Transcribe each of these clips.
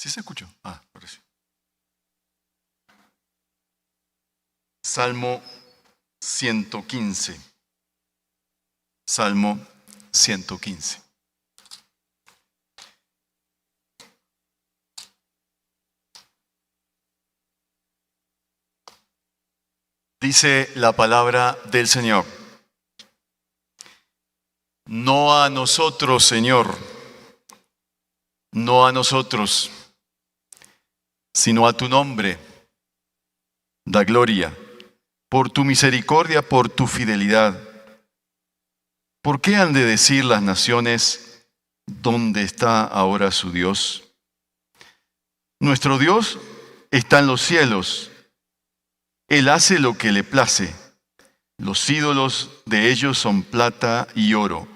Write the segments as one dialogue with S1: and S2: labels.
S1: ¿Sí se escuchó? Ahora sí. Salmo 115. Salmo 115. Dice la palabra del Señor: no a nosotros, Señor, no a nosotros, sino a tu nombre da gloria, por tu misericordia, por tu fidelidad. ¿Por qué han de decir las naciones, dónde está ahora su Dios? Nuestro Dios está en los cielos. Él hace lo que le place. Los ídolos de ellos son plata y oro,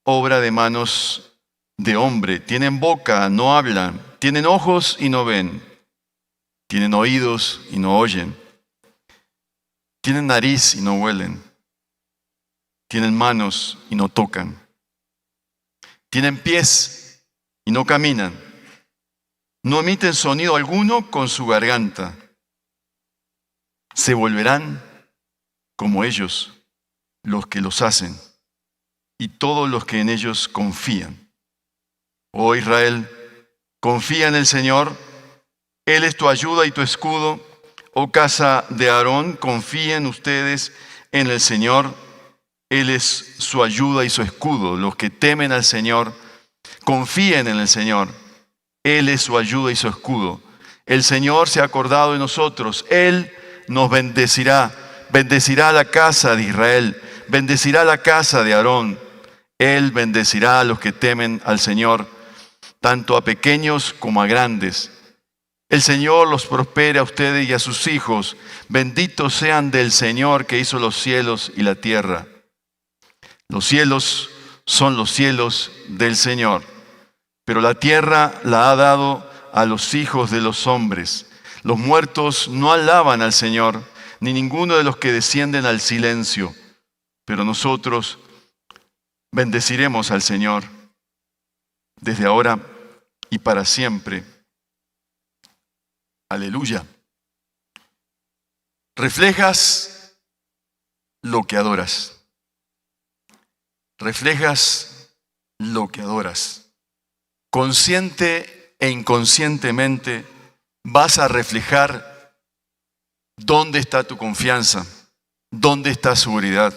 S1: obra de manos de hombre. Tienen boca, no hablan. Tienen ojos y no ven. Tienen oídos y no oyen. Tienen nariz y no huelen. Tienen manos y no tocan. Tienen pies y no caminan. No emiten sonido alguno con su garganta. Se volverán como ellos, los que los hacen, y todos los que en ellos confían. Oh Israel, confía en el Señor. Él es tu ayuda y tu escudo. Oh casa de Aarón, confíen ustedes en el Señor. Él es su ayuda y su escudo. Los que temen al Señor, confíen en el Señor. Él es su ayuda y su escudo. El Señor se ha acordado de nosotros. Él nos bendecirá. Bendecirá a la casa de Israel. Bendecirá a la casa de Aarón. Él bendecirá a los que temen al Señor, tanto a pequeños como a grandes. El Señor los prospere a ustedes y a sus hijos. Benditos sean del Señor que hizo los cielos y la tierra. Los cielos son los cielos del Señor, pero la tierra la ha dado a los hijos de los hombres. Los muertos no alaban al Señor, ni ninguno de los que descienden al silencio, pero nosotros bendeciremos al Señor desde ahora y para siempre. Aleluya. Reflejas lo que adoras. Reflejas lo que adoras. Consciente e inconscientemente vas a reflejar dónde está tu confianza, dónde está tu seguridad.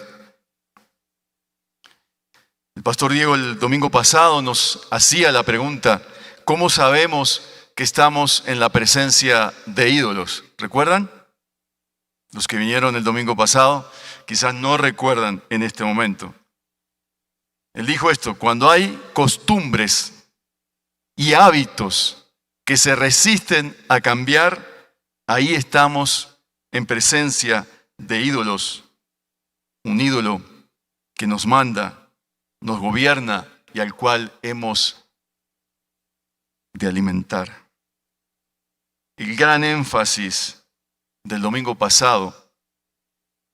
S1: El pastor Diego el domingo pasado nos hacía la pregunta: ¿cómo sabemos que estamos en la presencia de ídolos? ¿Recuerdan? Los que vinieron el domingo pasado quizás no recuerdan en este momento. Él dijo esto: cuando hay costumbres y hábitos que se resisten a cambiar, ahí estamos en presencia de ídolos. Un ídolo que nos manda, nos gobierna y al cual hemos de alimentar. El gran énfasis del domingo pasado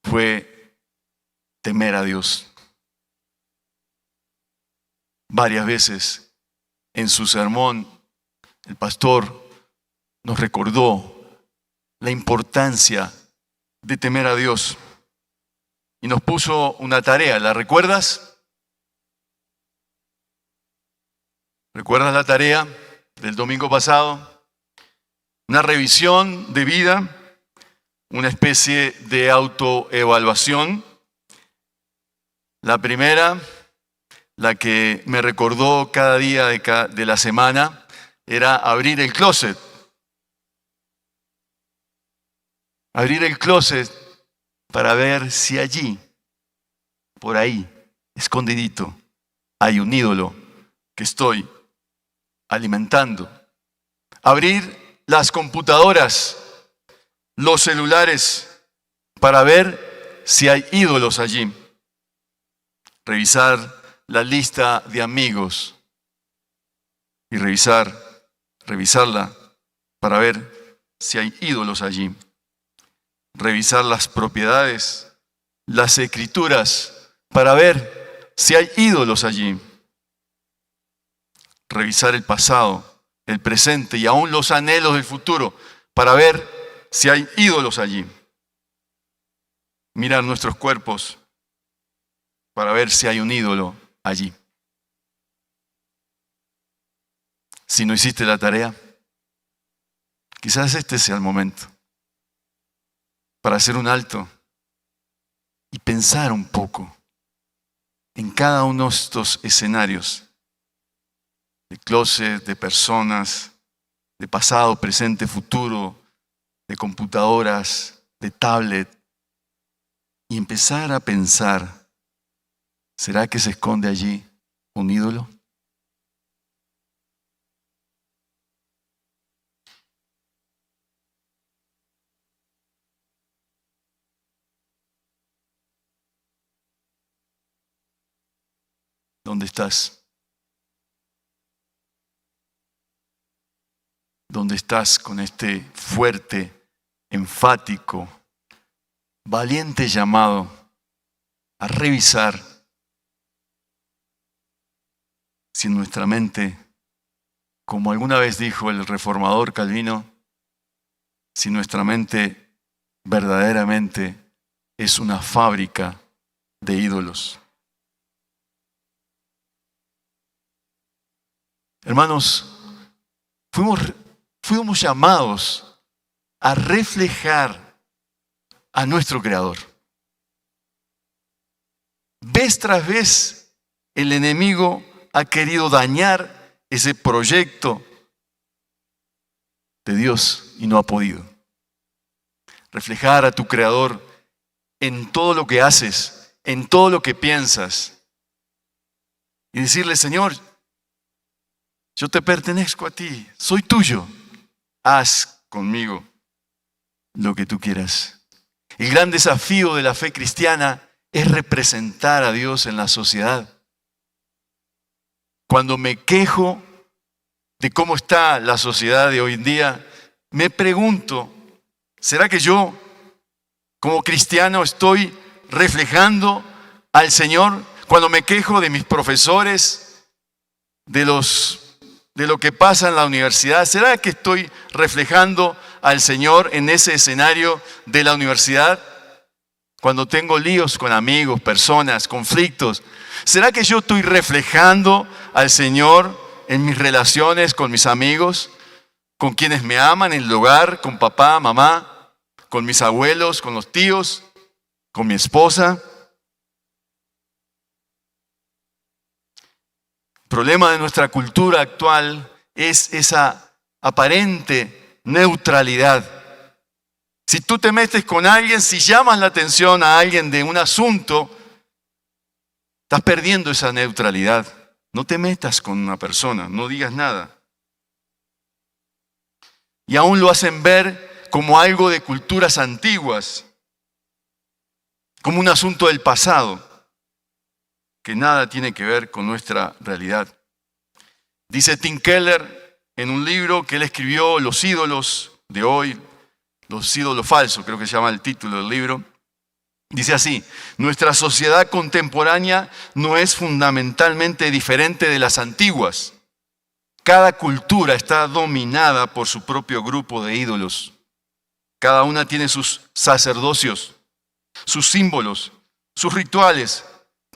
S1: fue temer a Dios. Varias veces en su sermón el pastor nos recordó la importancia de temer a Dios y nos puso una tarea. ¿La recuerdas? ¿Recuerdas la tarea del domingo pasado? Una revisión de vida, una especie de autoevaluación. La primera, la que me recordó cada día de la semana, era abrir el closet. Abrir el closet para ver si allí, por ahí, escondidito, hay un ídolo que estoy alimentando. Abrir las computadoras, los celulares, para ver si hay ídolos allí. Revisar la lista de amigos y revisarla para ver si hay ídolos allí. Revisar las propiedades, las escrituras, para ver si hay ídolos allí. Revisar el pasado el presente y aún los anhelos del futuro para ver si hay ídolos allí. Mirar nuestros cuerpos para ver si hay un ídolo allí. Si no hiciste la tarea, quizás este sea el momento para hacer un alto y pensar un poco en cada uno de estos escenarios de closet, de personas, de pasado, presente, futuro, de computadoras, de tablet, y empezar a pensar, ¿será que se esconde allí un ídolo? ¿Dónde estás? ¿Dónde estás con este fuerte, enfático, valiente llamado a revisar si en nuestra mente, como alguna vez dijo el reformador Calvino, si nuestra mente verdaderamente es una fábrica de ídolos? Hermanos, fuimos llamados a reflejar a nuestro Creador. Vez tras vez el enemigo ha querido dañar ese proyecto de Dios y no ha podido. Reflejar a tu Creador en todo lo que haces, en todo lo que piensas. Y decirle, Señor, yo te pertenezco a ti, soy tuyo. Haz conmigo lo que tú quieras. El gran desafío de la fe cristiana es representar a Dios en la sociedad. Cuando me quejo de cómo está la sociedad de hoy en día, me pregunto, ¿será que yo, como cristiano, estoy reflejando al Señor? Cuando me quejo de mis profesores, de lo que pasa en la universidad, ¿será que estoy reflejando al Señor en ese escenario de la universidad? Cuando tengo líos con amigos, personas, conflictos, ¿será que yo estoy reflejando al Señor en mis relaciones con mis amigos, con quienes me aman en el hogar, con papá, mamá, con mis abuelos, con los tíos, con mi esposa? El problema de nuestra cultura actual es esa aparente neutralidad. Si tú te metes con alguien, si llamas la atención a alguien de un asunto, estás perdiendo esa neutralidad. No te metas con una persona, no digas nada. Y aún lo hacen ver como algo de culturas antiguas, como un asunto del pasado, que nada tiene que ver con nuestra realidad. Dice Tim Keller en un libro que él escribió, Los ídolos de hoy, los ídolos falsos, creo que se llama el título del libro. Dice así: nuestra sociedad contemporánea no es fundamentalmente diferente de las antiguas. Cada cultura está dominada por su propio grupo de ídolos. Cada una tiene sus sacerdocios, sus símbolos, sus rituales.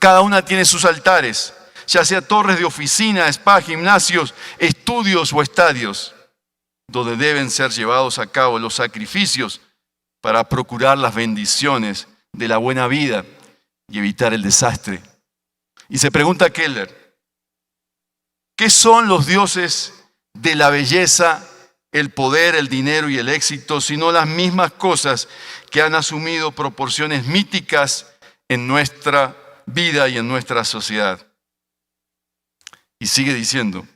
S1: Cada una tiene sus altares, ya sea torres de oficina, spa, gimnasios, estudios o estadios, donde deben ser llevados a cabo los sacrificios para procurar las bendiciones de la buena vida y evitar el desastre. Y se pregunta Keller, ¿qué son los dioses de la belleza, el poder, el dinero y el éxito, sino las mismas cosas que han asumido proporciones míticas en nuestra vida y en nuestra sociedad? Y sigue diciendo,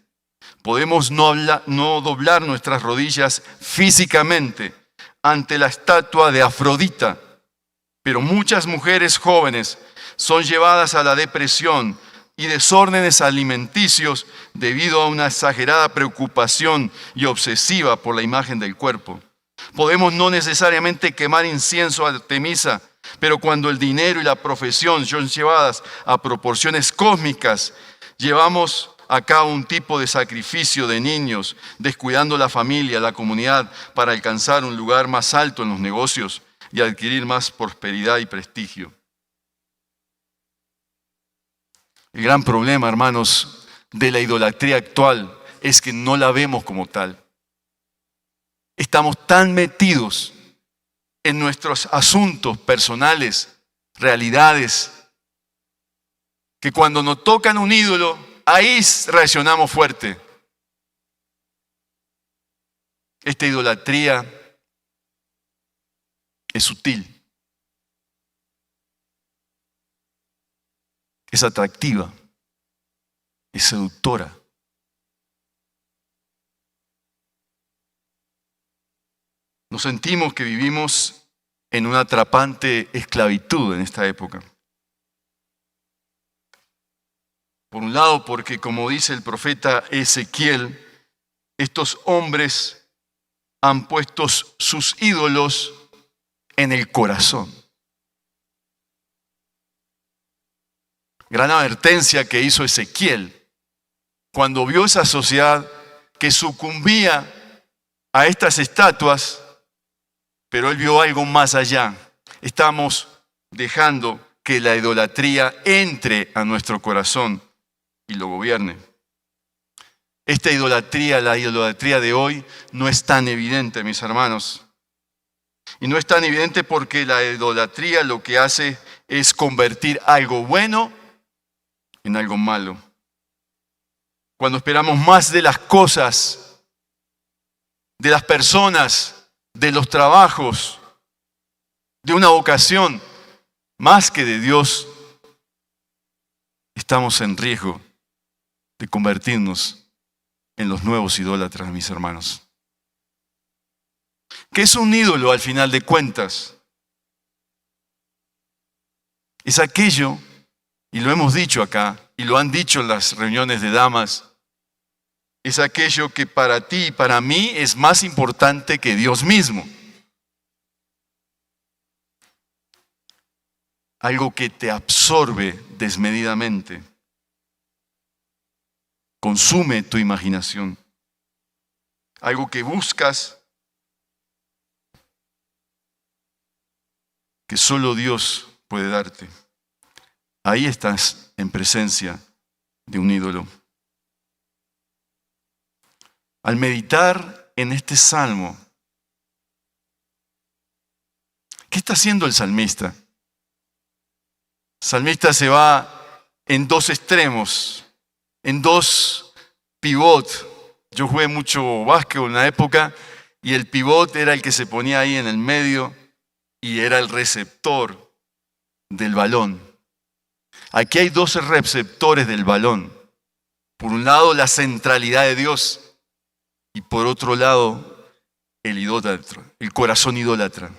S1: podemos no doblar nuestras rodillas físicamente ante la estatua de Afrodita, pero muchas mujeres jóvenes son llevadas a la depresión y desórdenes alimenticios debido a una exagerada preocupación y obsesiva por la imagen del cuerpo. Podemos no necesariamente quemar incienso a Artemisa, pero cuando el dinero y la profesión son llevadas a proporciones cósmicas, llevamos a cabo un tipo de sacrificio de niños, descuidando la familia, la comunidad, para alcanzar un lugar más alto en los negocios y adquirir más prosperidad y prestigio. El gran problema, hermanos, de la idolatría actual es que no la vemos como tal. Estamos tan metidos en nuestros asuntos personales, realidades, que cuando nos tocan un ídolo, ahí reaccionamos fuerte. Esta idolatría es sutil, es atractiva, es seductora. Nos sentimos que vivimos en una atrapante esclavitud en esta época. Por un lado, porque como dice el profeta Ezequiel, estos hombres han puesto sus ídolos en el corazón. Gran advertencia que hizo Ezequiel cuando vio esa sociedad que sucumbía a estas estatuas, pero él vio algo más allá. Estamos dejando que la idolatría entre a nuestro corazón y lo gobierne. Esta idolatría, la idolatría de hoy, no es tan evidente, mis hermanos. Y no es tan evidente porque la idolatría lo que hace es convertir algo bueno en algo malo. Cuando esperamos más de las cosas, de las personas, de los trabajos, de una vocación, más que de Dios, estamos en riesgo de convertirnos en los nuevos idólatras, mis hermanos. ¿Qué es un ídolo al final de cuentas? Es aquello, y lo hemos dicho acá, y lo han dicho en las reuniones de damas, es aquello que para ti y para mí es más importante que Dios mismo. Algo que te absorbe desmedidamente. Consume tu imaginación. Algo que buscas que solo Dios puede darte. Ahí estás en presencia de un ídolo. Al meditar en este salmo, ¿qué está haciendo el salmista? El salmista se va en dos extremos, en dos pivots. Yo jugué mucho básquetbol en la época y el pivot era el que se ponía ahí en el medio y era el receptor del balón. Aquí hay dos receptores del balón. Por un lado, la centralidad de Dios y por otro lado, el idólatra, el corazón idólatra.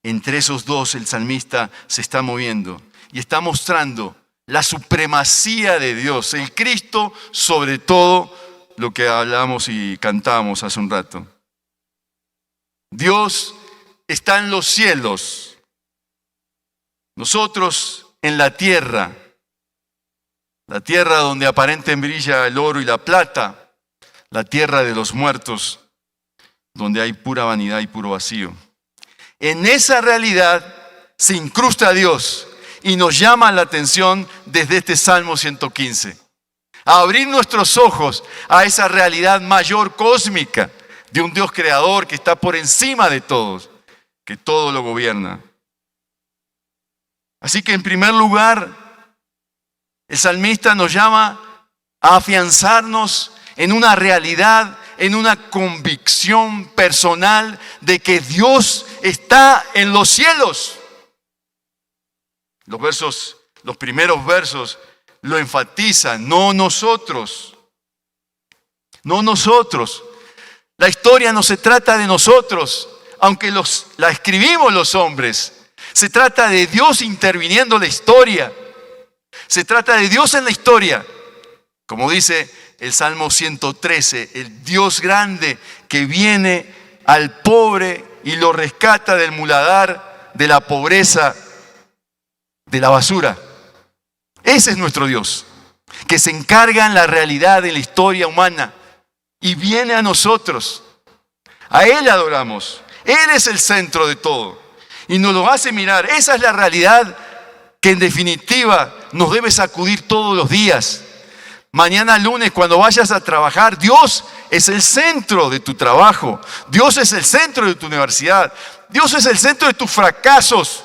S1: Entre esos dos, el salmista se está moviendo y está mostrando la supremacía de Dios, el Cristo sobre todo lo que hablamos y cantamos hace un rato. Dios está en los cielos, nosotros en la tierra donde aparentemente brilla el oro y la plata, la tierra de los muertos, donde hay pura vanidad y puro vacío. En esa realidad se incrusta Dios y nos llama la atención desde este Salmo 115. A abrir nuestros ojos a esa realidad mayor cósmica de un Dios creador que está por encima de todos, que todo lo gobierna. Así que en primer lugar, el salmista nos llama a afianzarnos en una realidad, en una convicción personal de que Dios está en los cielos. Los primeros versos lo enfatizan, no nosotros. No nosotros. La historia no se trata de nosotros, aunque la escribimos los hombres. Se trata de Dios interviniendo en la historia. Se trata de Dios en la historia. Como dice el Salmo 113, el Dios grande que viene al pobre y lo rescata del muladar, de la pobreza, de la basura. Ese es nuestro Dios. que se encarga en la realidad de la historia humana y viene a nosotros. A Él adoramos. Él es el centro de todo y nos lo hace mirar. Esa es la realidad que en definitiva nos debe sacudir todos los días. Mañana lunes, cuando vayas a trabajar, Dios es el centro de tu trabajo. Dios es el centro de tu universidad. Dios es el centro de tus fracasos,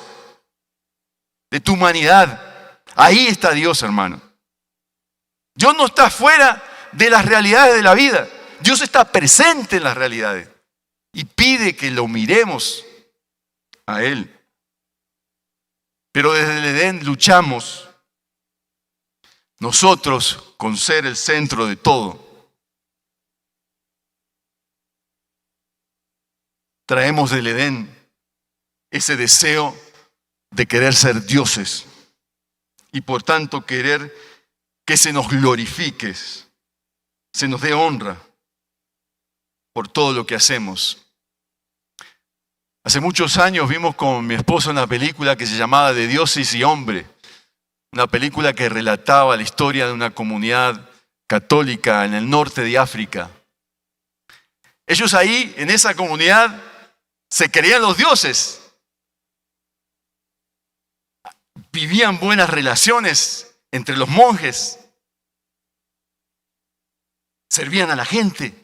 S1: de tu humanidad. Ahí está Dios, hermano. Dios no está fuera de las realidades de la vida. Dios está presente en las realidades y pide que lo miremos a Él. Pero desde el Edén luchamos nosotros con ser el centro de todo. Traemos del Edén ese deseo de querer ser dioses y por tanto querer que se nos glorifique, se nos dé honra por todo lo que hacemos. Hace muchos años vimos con mi esposo una película que se llamaba De Dioses y Hombre, una película que relataba la historia de una comunidad católica en el norte de África. Ellos ahí, en esa comunidad, se creían los dioses. Vivían buenas relaciones entre los monjes. Servían a la gente.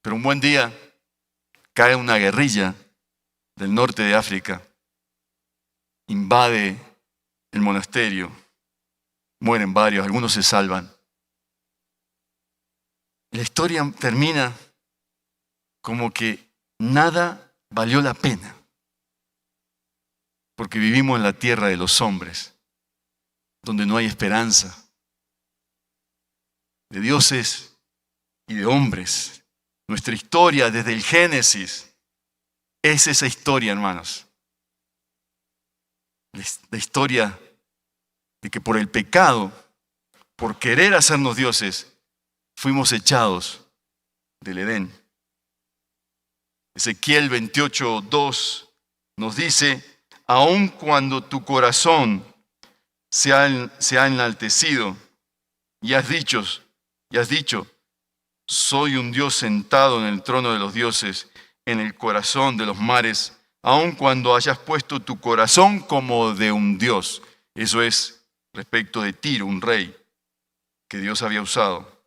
S1: Pero un buen día cae una guerrilla del norte de África, invade el monasterio, mueren varios, algunos se salvan. La historia termina como que nada valió la pena, porque vivimos en la tierra de los hombres, donde no hay esperanza, de dioses y de hombres. Nuestra historia desde el Génesis es esa historia, hermanos. La historia de que por el pecado, por querer hacernos dioses, fuimos echados del Edén. Ezequiel 28:2 nos dice: aun cuando tu corazón se ha enaltecido y has dicho, soy un Dios sentado en el trono de los dioses, en el corazón de los mares, aun cuando hayas puesto tu corazón como de un Dios. Eso es respecto de Tiro, un rey que Dios había usado.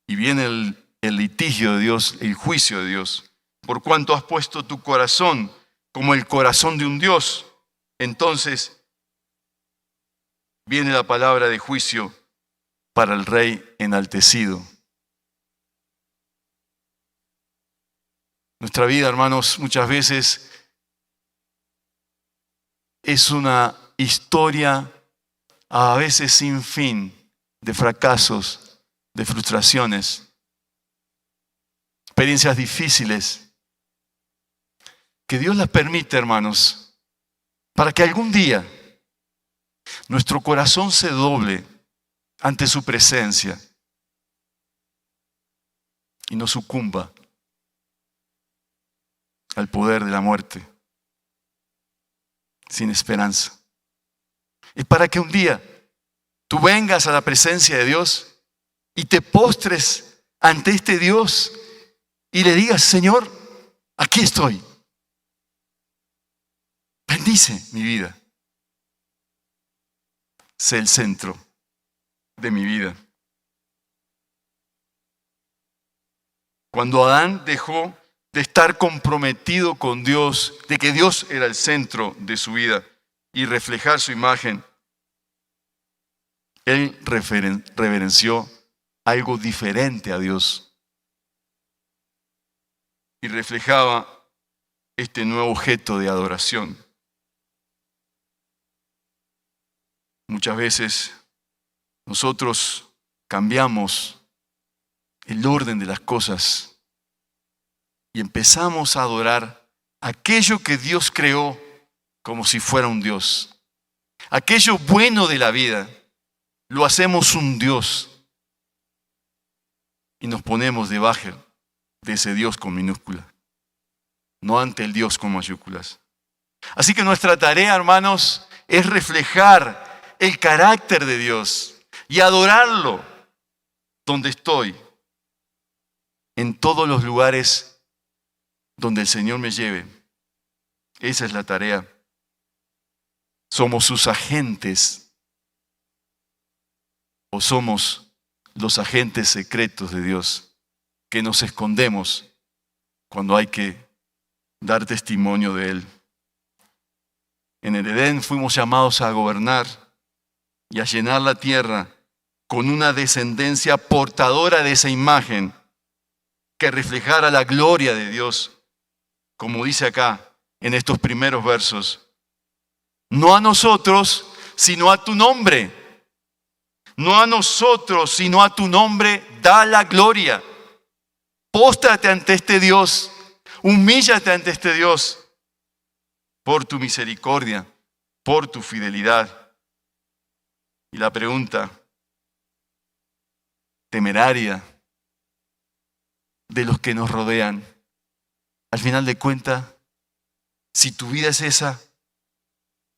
S1: Y viene el litigio de Dios, el juicio de Dios. Por cuanto has puesto tu corazón como el corazón de un Dios, entonces viene la palabra de juicio para el rey enaltecido. Nuestra vida, hermanos, muchas veces es una historia a veces sin fin de fracasos, de frustraciones, experiencias difíciles, que Dios las permite, hermanos, para que algún día nuestro corazón se doble ante su presencia y no sucumba al poder de la muerte, sin esperanza. Es para que un día tú vengas a la presencia de Dios y te postres ante este Dios y le digas: Señor, aquí estoy. Bendice mi vida. Sé el centro de mi vida. Cuando Adán dejó de estar comprometido con Dios, de que Dios era el centro de su vida y reflejar su imagen, él reverenció algo diferente a Dios y reflejaba este nuevo objeto de adoración. Muchas veces nosotros cambiamos el orden de las cosas y empezamos a adorar aquello que Dios creó como si fuera un Dios. Aquello bueno de la vida lo hacemos un Dios y nos ponemos debajo de ese Dios con minúscula, no ante el Dios con mayúsculas. Así que nuestra tarea, hermanos, es reflejar el carácter de Dios y adorarlo donde estoy, en todos los lugares donde el Señor me lleve. Esa es la tarea. ¿Somos sus agentes o somos los agentes secretos de Dios que nos escondemos cuando hay que dar testimonio de Él? En el Edén fuimos llamados a gobernar y a llenar la tierra con una descendencia portadora de esa imagen que reflejara la gloria de Dios, como dice acá en estos primeros versos. No a nosotros, sino a tu nombre. No a nosotros, sino a tu nombre da la gloria. Póstrate ante este Dios, humíllate ante este Dios por tu misericordia, por tu fidelidad. Y la pregunta temeraria de los que nos rodean, al final de cuentas, si tu vida es esa,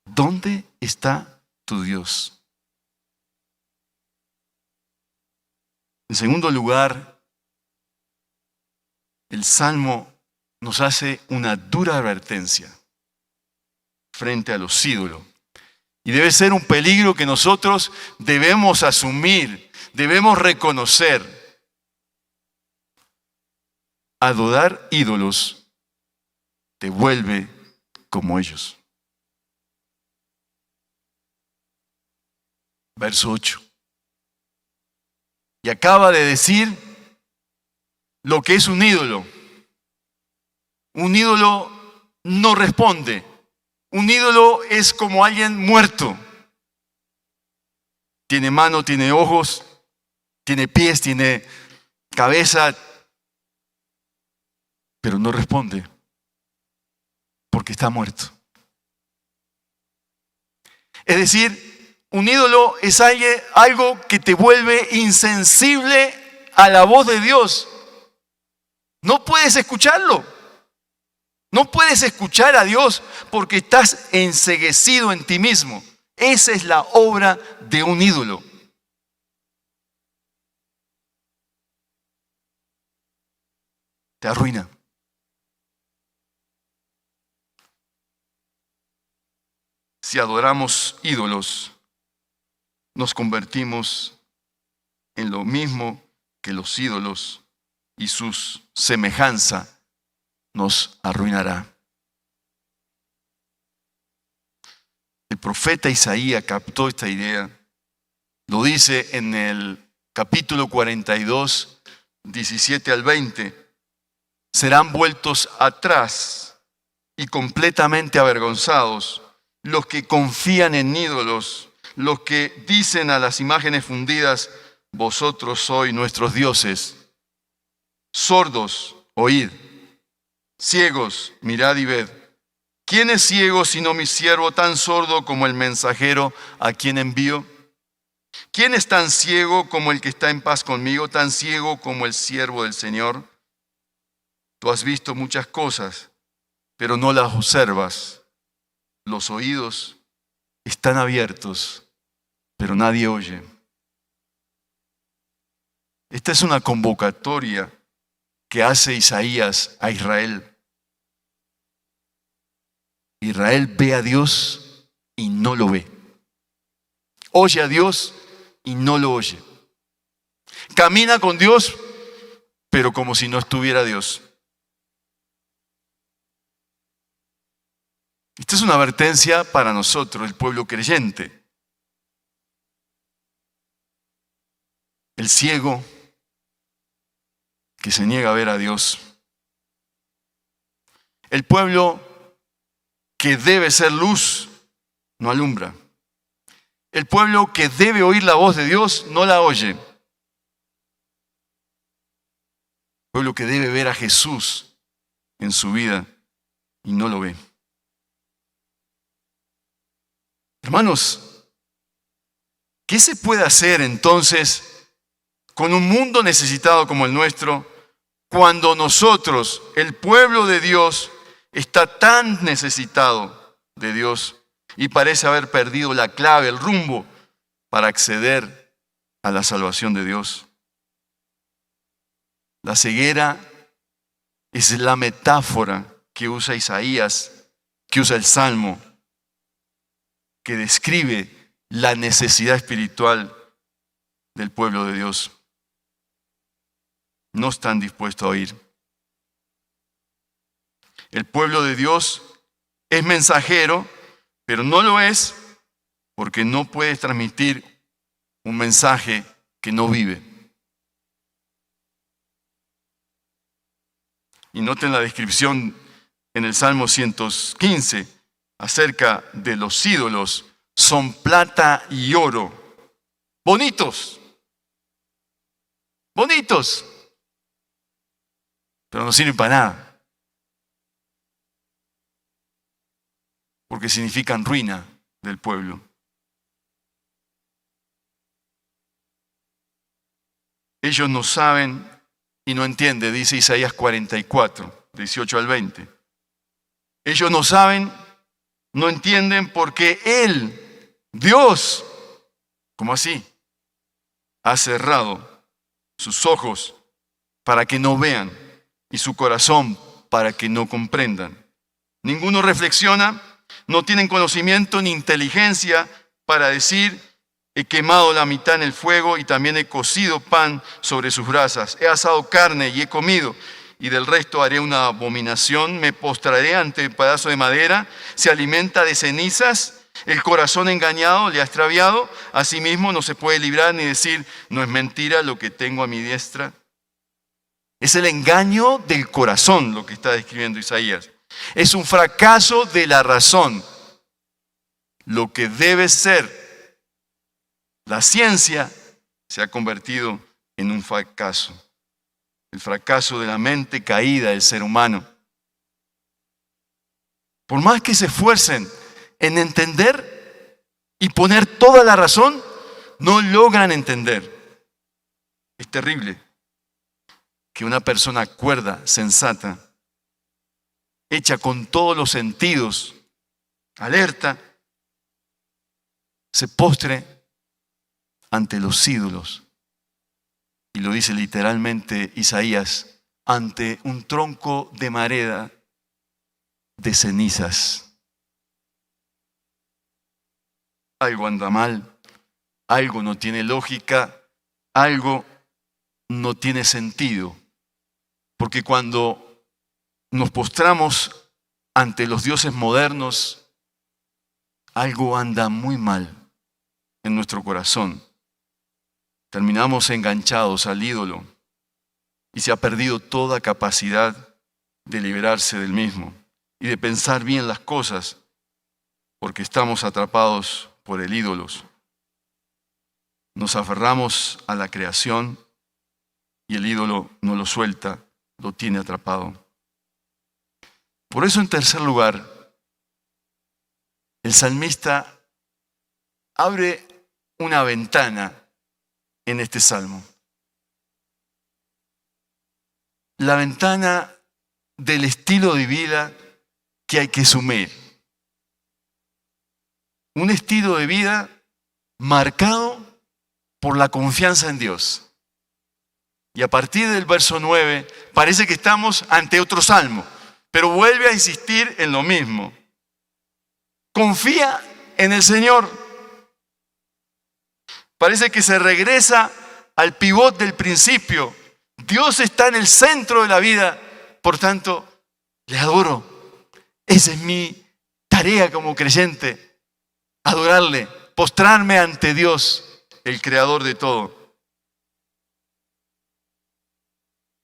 S1: ¿dónde está tu Dios? En segundo lugar, el Salmo nos hace una dura advertencia frente a los ídolos. Y debe ser un peligro que nosotros debemos asumir, debemos reconocer. Adorar ídolos te vuelve como ellos. Verso 8. Y acaba de decir lo que es un ídolo. Un ídolo no responde. Un ídolo es como alguien muerto. Tiene mano, tiene ojos, tiene pies, tiene cabeza, pero no responde porque está muerto. Es decir, un ídolo es algo que te vuelve insensible a la voz de Dios. No puedes escucharlo. No puedes escuchar a Dios porque estás enceguecido en ti mismo. Esa es la obra de un ídolo. Te arruina. Si adoramos ídolos, nos convertimos en lo mismo que los ídolos y su semejanza nos arruinará. El profeta Isaías captó esta idea. Lo dice en el capítulo 42, 17 al 20. Serán vueltos atrás y completamente avergonzados los que confían en ídolos, los que dicen a las imágenes fundidas, vosotros sois nuestros dioses. Sordos, oíd. Ciegos, mirad y ved. ¿Quién es ciego sino mi siervo, tan sordo como el mensajero a quien envío? ¿Quién es tan ciego como el que está en paz conmigo, tan ciego como el siervo del Señor? Tú has visto muchas cosas, pero no las observas. Los oídos están abiertos, pero nadie oye. Esta es una convocatoria que hace Isaías a Israel. Israel ve a Dios y no lo ve. Oye a Dios y no lo oye. Camina con Dios, pero como si no estuviera Dios. Esta es una advertencia para nosotros, el pueblo creyente. El ciego que se niega a ver a Dios. El pueblo que debe ser luz, no alumbra. El pueblo que debe oír la voz de Dios, no la oye. El pueblo que debe ver a Jesús en su vida y no lo ve. Hermanos, ¿qué se puede hacer entonces con un mundo necesitado como el nuestro, cuando nosotros, el pueblo de Dios, está tan necesitado de Dios y parece haber perdido la clave, el rumbo para acceder a la salvación de Dios. La ceguera es la metáfora que usa Isaías, que usa el Salmo, que describe la necesidad espiritual del pueblo de Dios. No están dispuestos a oír. El pueblo de Dios es mensajero, pero no lo es porque no puede transmitir un mensaje que no vive. Y noten la descripción en el Salmo 115 acerca de los ídolos. Son plata y oro. Bonitos. Bonitos. Pero no sirven para nada. Porque significan ruina del pueblo. Ellos no saben y no entienden, dice Isaías 44, 18 al 20. Ellos no saben, no entienden porque Él, Dios, ¿cómo así? Ha cerrado sus ojos para que no vean y su corazón para que no comprendan. Ninguno reflexiona, no tienen conocimiento ni inteligencia para decir: he quemado la mitad en el fuego y también he cocido pan sobre sus brasas. He asado carne y he comido, y del resto haré una abominación. Me postraré ante el pedazo de madera. Se alimenta de cenizas. El corazón engañado le ha extraviado. Asimismo no se puede librar ni decir: no es mentira lo que tengo a mi diestra. Es el engaño del corazón lo que está describiendo Isaías. Es un fracaso de la razón. Lo que debe ser la ciencia se ha convertido en un fracaso. El fracaso de la mente caída del ser humano. Por más que se esfuercen en entender y poner toda la razón, no logran entender. Es terrible que una persona cuerda, sensata, hecha con todos los sentidos, alerta, se postre ante los ídolos. Y lo dice literalmente Isaías, ante un tronco de madera de cenizas. Algo anda mal, algo no tiene lógica, algo no tiene sentido. Porque cuando nos postramos ante los dioses modernos, algo anda muy mal en nuestro corazón. Terminamos enganchados al ídolo y se ha perdido toda capacidad de liberarse del mismo y de pensar bien las cosas porque estamos atrapados por el ídolo. Nos aferramos a la creación y el ídolo no lo suelta, lo tiene atrapado. Por eso, en tercer lugar, el salmista abre una ventana en este salmo. La ventana del estilo de vida que hay que asumir. Un estilo de vida marcado por la confianza en Dios. Y a partir del verso 9, parece que estamos ante otro salmo, pero vuelve a insistir en lo mismo. Confía en el Señor. Parece que se regresa al pivot del principio. Dios está en el centro de la vida, por tanto, le adoro. Esa es mi tarea como creyente, adorarle, postrarme ante Dios, el creador de todo.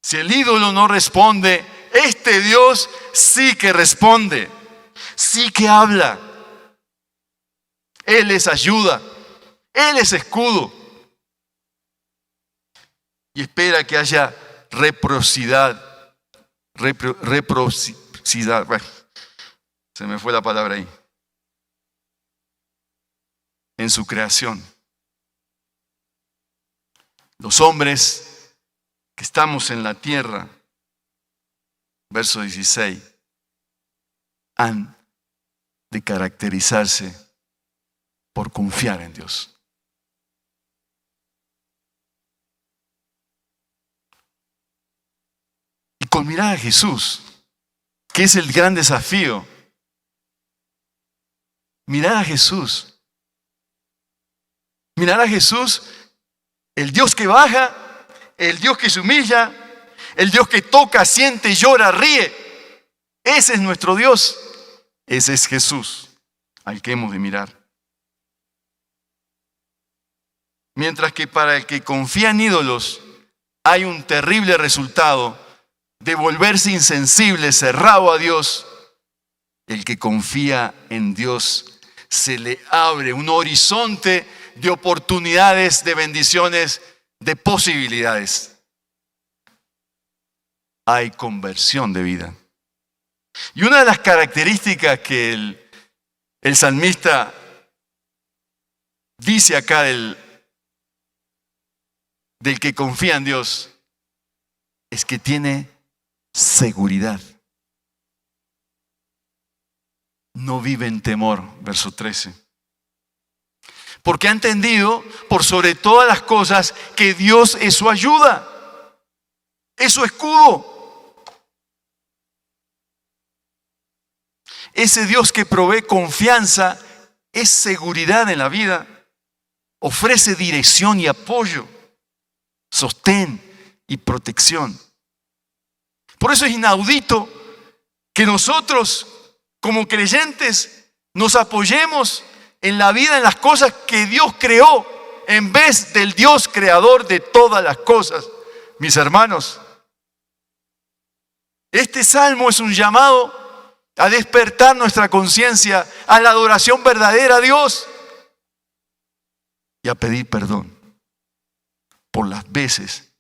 S1: Si el ídolo no responde, este Dios sí que responde, sí que habla. Él es ayuda, Él es escudo. Y espera que haya reciprocidad. Bueno, se me fue la palabra ahí. En su creación. Los hombres que estamos en la tierra, verso 16, han de caracterizarse por confiar en Dios. con mirar a Jesús, que es el gran desafío. Mirar a Jesús. Mirar a Jesús, el Dios que baja, el Dios que se humilla, el Dios que toca, siente, llora, ríe. Ese es nuestro Dios. Ese es Jesús al que hemos de mirar. Mientras que para el que confía en ídolos hay un terrible resultado de volverse insensible, cerrado a Dios. El que confía en Dios se le abre un horizonte de oportunidades, de bendiciones, de posibilidades. Hay conversión de vida. Y una de las características que el salmista dice acá del que confía en Dios es que tiene seguridad. No vive en temor, verso 13. Porque ha entendido por sobre todas las cosas que Dios es su ayuda, es su escudo. Ese Dios que provee confianza es seguridad en la vida, ofrece dirección y apoyo, sostén y protección. Por eso es inaudito que nosotros, como creyentes, nos apoyemos en la vida, en las cosas que Dios creó, en vez del Dios creador de todas las cosas. Mis hermanos, este salmo es un llamado a despertar nuestra conciencia a la adoración verdadera a Dios y a pedir perdón por las veces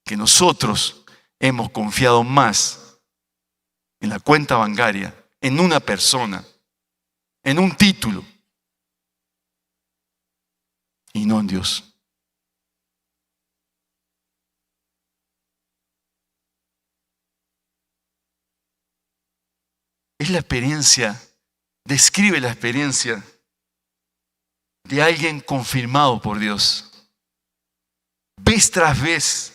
S1: que nosotros hemos confiado más en la cuenta bancaria, en una persona, en un título, y no en Dios. Es la experiencia, describe la experiencia de alguien confirmado por Dios. Vez tras vez,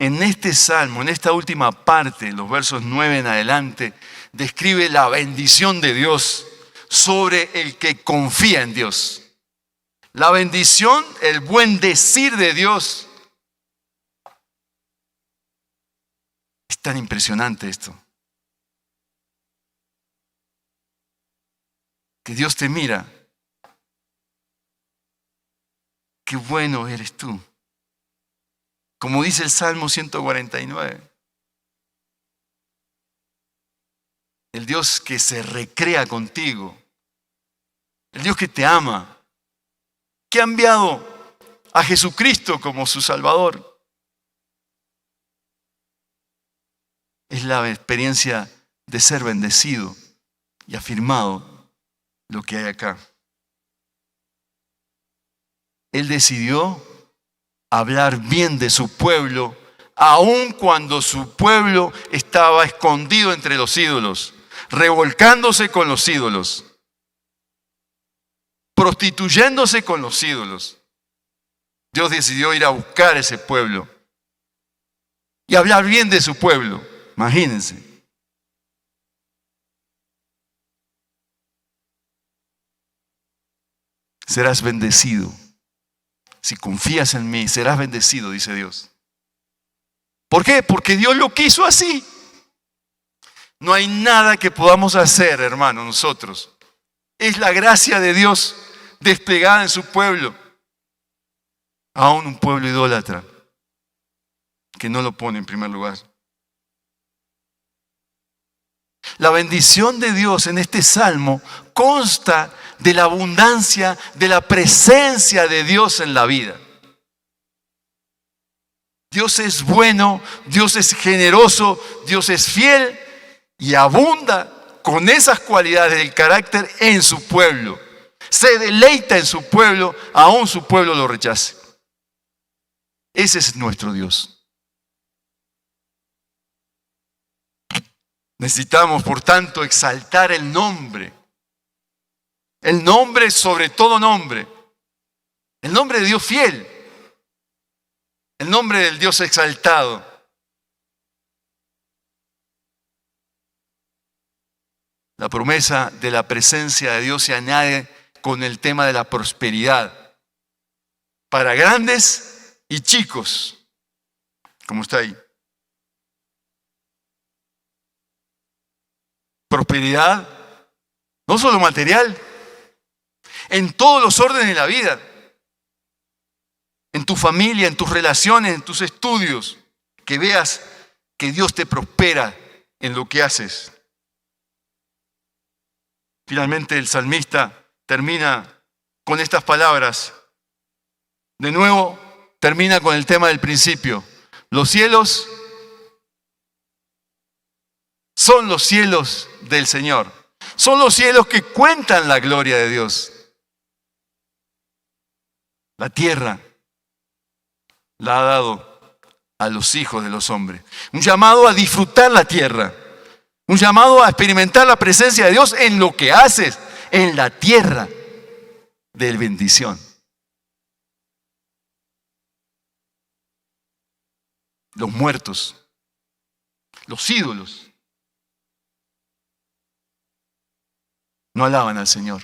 S1: en este salmo, en esta última parte, los versos 9 en adelante, describe la bendición de Dios sobre el que confía en Dios. La bendición, el buen decir de Dios. Es tan impresionante esto. Que Dios te mira. Qué bueno eres tú. Como dice el Salmo 149. El Dios que se recrea contigo. El Dios que te ama. Que ha enviado a Jesucristo como su Salvador. Es la experiencia de ser bendecido y afirmado lo que hay acá. Él decidió hablar bien de su pueblo, aun cuando su pueblo estaba escondido entre los ídolos, revolcándose con los ídolos, prostituyéndose con los ídolos. Dios decidió ir a buscar a ese pueblo y hablar bien de su pueblo. Imagínense. Serás bendecido. Si confías en mí, serás bendecido, dice Dios. ¿Por qué? Porque Dios lo quiso así. No hay nada que podamos hacer, hermano, nosotros. Es la gracia de Dios desplegada en su pueblo. Aún un pueblo idólatra que no lo pone en primer lugar. La bendición de Dios en este salmo consta de la abundancia, de la presencia de Dios en la vida. Dios es bueno, Dios es generoso, Dios es fiel y abunda con esas cualidades del carácter en su pueblo. Se deleita en su pueblo, aun su pueblo lo rechace. Ese es nuestro Dios. Necesitamos, por tanto, exaltar el nombre sobre todo nombre, el nombre de Dios fiel, el nombre del Dios exaltado. La promesa de la presencia de Dios se añade con el tema de la prosperidad. Para grandes y chicos. ¿Cómo está ahí? Prosperidad, no solo material, en todos los órdenes de la vida. En tu familia, en tus relaciones, en tus estudios. Que veas que Dios te prospera en lo que haces. Finalmente el salmista termina con estas palabras. De nuevo, termina con el tema del principio. Los cielos son los cielos del Señor. Son los cielos que cuentan la gloria de Dios. La tierra la ha dado a los hijos de los hombres. Un llamado a disfrutar la tierra. Un llamado a experimentar la presencia de Dios en lo que haces, en la tierra de bendición. Los muertos, los ídolos, no alaban al Señor.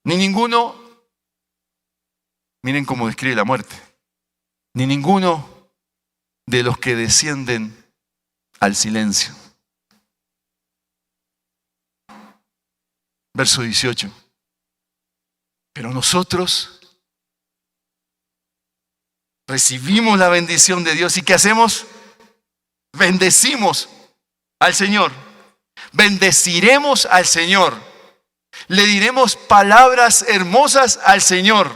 S1: Ni ninguno, miren cómo describe la muerte, ni ninguno de los que descienden al silencio. Verso 18. Pero nosotros recibimos la bendición de Dios. ¿Y qué hacemos? Bendecimos al Señor. Bendeciremos al Señor. Le diremos palabras hermosas al Señor.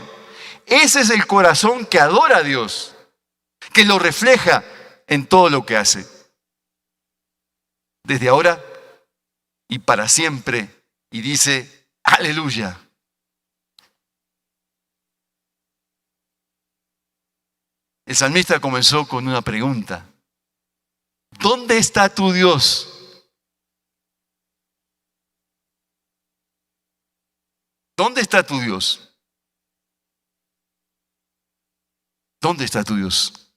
S1: Ese es el corazón que adora a Dios, que lo refleja en todo lo que hace. Desde ahora y para siempre. Y dice, aleluya. El salmista comenzó con una pregunta. ¿Dónde está tu Dios? ¿Dónde está tu Dios? ¿Dónde está tu Dios?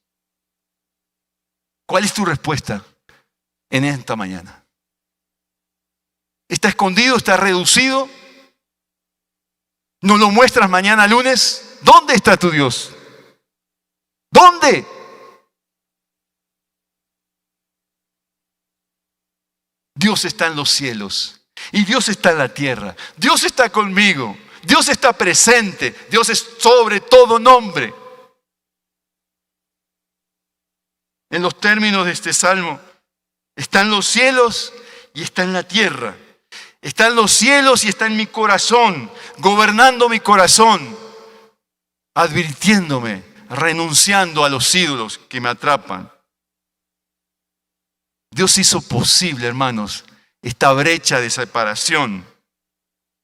S1: ¿Cuál es tu respuesta en esta mañana? ¿Está escondido? ¿Está reducido? ¿No lo muestras mañana lunes? ¿Dónde está tu Dios? ¿Dónde? Dios está en los cielos y Dios está en la tierra. Dios está conmigo. Dios está presente. Dios es sobre todo nombre. En los términos de este salmo, está en los cielos y está en la tierra. Está en los cielos y está en mi corazón, gobernando mi corazón, advirtiéndome, renunciando a los ídolos que me atrapan. Dios hizo posible, hermanos, esta brecha de separación,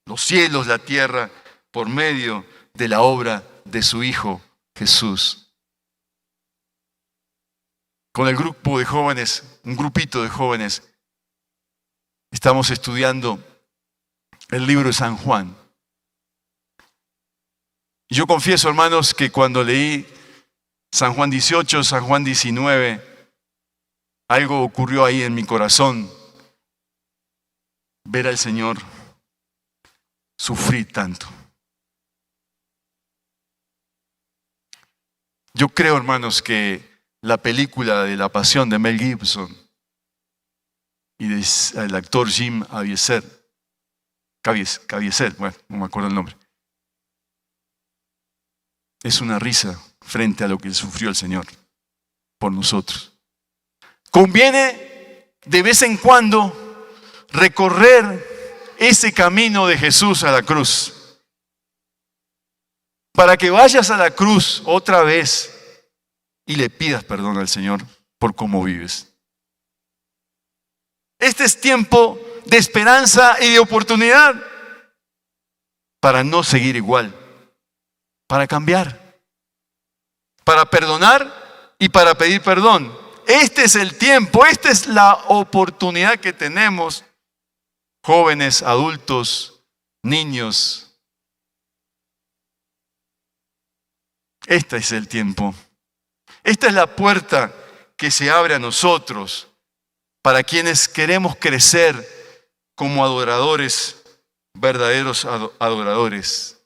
S1: los cielos, la tierra, por medio de la obra de su Hijo Jesús. Con el grupo de jóvenes, un grupito de jóvenes, estamos estudiando el libro de San Juan. Y yo confieso, hermanos, que cuando leí San Juan 18, San Juan 19, algo ocurrió ahí en mi corazón. Ver al Señor sufrir tanto. Yo creo, hermanos, que la película de La Pasión de Mel Gibson y del actor Jim Caviezel, bueno, no me acuerdo el nombre, es una risa frente a lo que sufrió el Señor por nosotros. Conviene de vez en cuando recorrer ese camino de Jesús a la cruz, para que vayas a la cruz otra vez y le pidas perdón al Señor por cómo vives. Este es tiempo de esperanza y de oportunidad para no seguir igual, para cambiar, para perdonar y para pedir perdón. Este es el tiempo, esta es la oportunidad que tenemos, jóvenes, adultos, niños. Este es el tiempo. Esta es la puerta que se abre a nosotros para quienes queremos crecer como adoradores, verdaderos adoradores.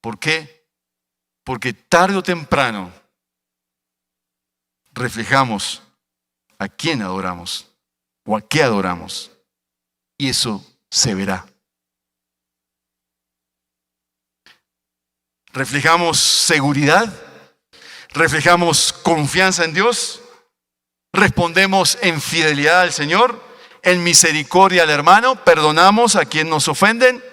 S1: ¿Por qué? Porque tarde o temprano reflejamos a quién adoramos o a qué adoramos. Y eso se verá. ¿Reflejamos seguridad? ¿Reflejamos confianza en Dios? ¿Respondemos en fidelidad al Señor? ¿En misericordia al hermano? ¿Perdonamos a quien nos ofenden?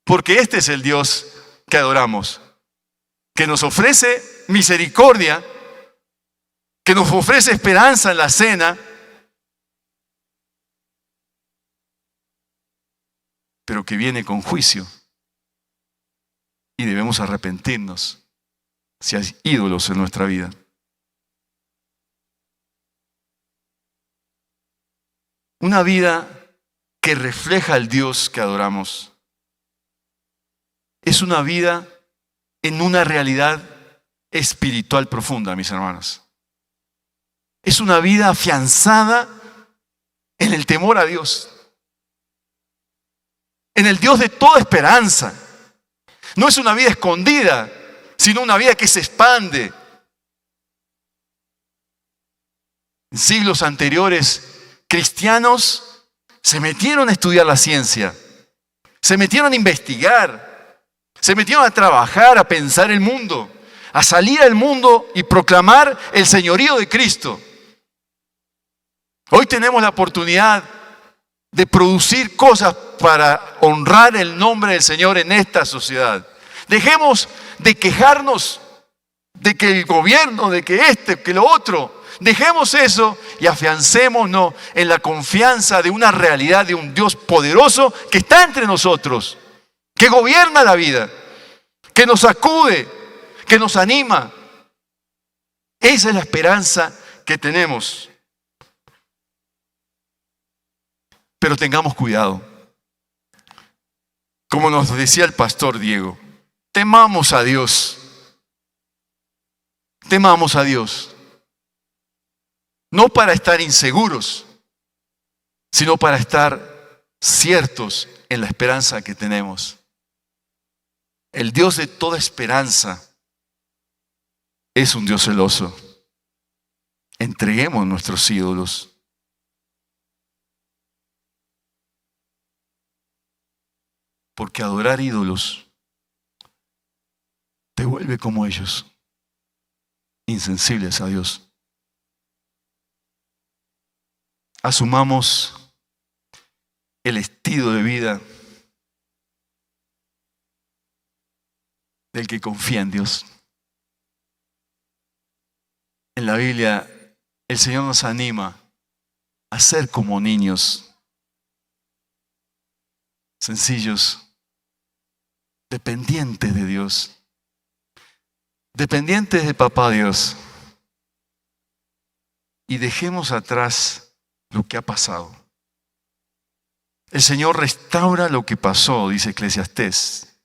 S1: Porque este es el Dios que adoramos, que nos ofrece misericordia, que nos ofrece esperanza en la cena, pero que viene con juicio. Y debemos arrepentirnos si hay ídolos en nuestra vida. Una vida que refleja al Dios que adoramos es una vida en una realidad espiritual profunda, mis hermanos. Es una vida afianzada en el temor a Dios, en el Dios de toda esperanza. No es una vida escondida, sino una vida que se expande. En siglos anteriores, cristianos se metieron a estudiar la ciencia, se metieron a investigar, se metieron a trabajar, a pensar el mundo, a salir al mundo y proclamar el señorío de Cristo. Hoy tenemos la oportunidad de producir cosas para honrar el nombre del Señor en esta sociedad. Dejemos de quejarnos de que el gobierno, de que que lo otro. Dejemos eso y afiancémonos en la confianza de una realidad, de un Dios poderoso que está entre nosotros, que gobierna la vida, que nos sacude, que nos anima. Esa es la esperanza que tenemos. Pero tengamos cuidado. Como nos decía el pastor Diego, temamos a Dios. Temamos a Dios. No para estar inseguros, sino para estar ciertos en la esperanza que tenemos. El Dios de toda esperanza es un Dios celoso. Entreguemos nuestros ídolos. Porque adorar ídolos te vuelve como ellos, insensibles a Dios. Asumamos el estilo de vida del que confía en Dios. En la Biblia, el Señor nos anima a ser como niños, sencillos, dependientes de Dios, dependientes de Papá Dios. Y dejemos atrás lo que ha pasado. El Señor restaura lo que pasó, dice Eclesiastés,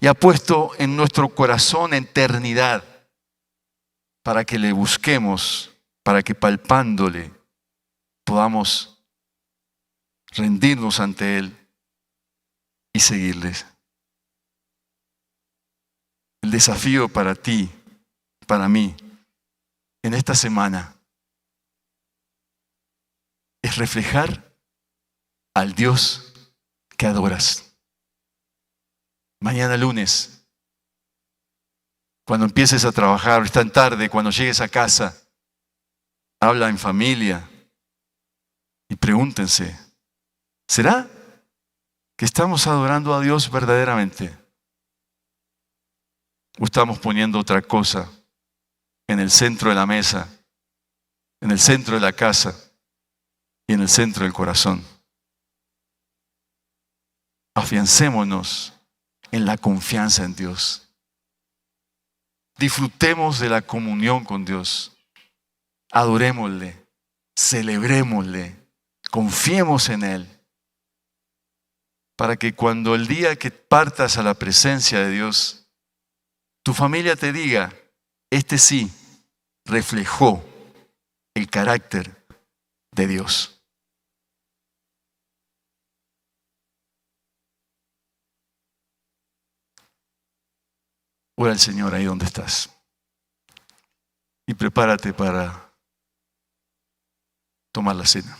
S1: y ha puesto en nuestro corazón eternidad para que le busquemos, para que palpándole podamos rendirnos ante Él y seguirles. El desafío para ti, para mí, en esta semana es reflejar al Dios que adoras. Mañana lunes, cuando empieces a trabajar, es tan tarde, cuando llegues a casa, habla en familia y pregúntense, ¿será que estamos adorando a Dios verdaderamente? ¿O estamos poniendo otra cosa en el centro de la mesa, en el centro de la casa y en el centro del corazón? Afiancémonos en la confianza en Dios. Disfrutemos de la comunión con Dios. Adorémosle, celebrémosle, confiemos en Él. Para que cuando el día que partas a la presencia de Dios, tu familia te diga, este sí reflejó el carácter de Dios. Ora al Señor ahí donde estás. Y prepárate para tomar la cena.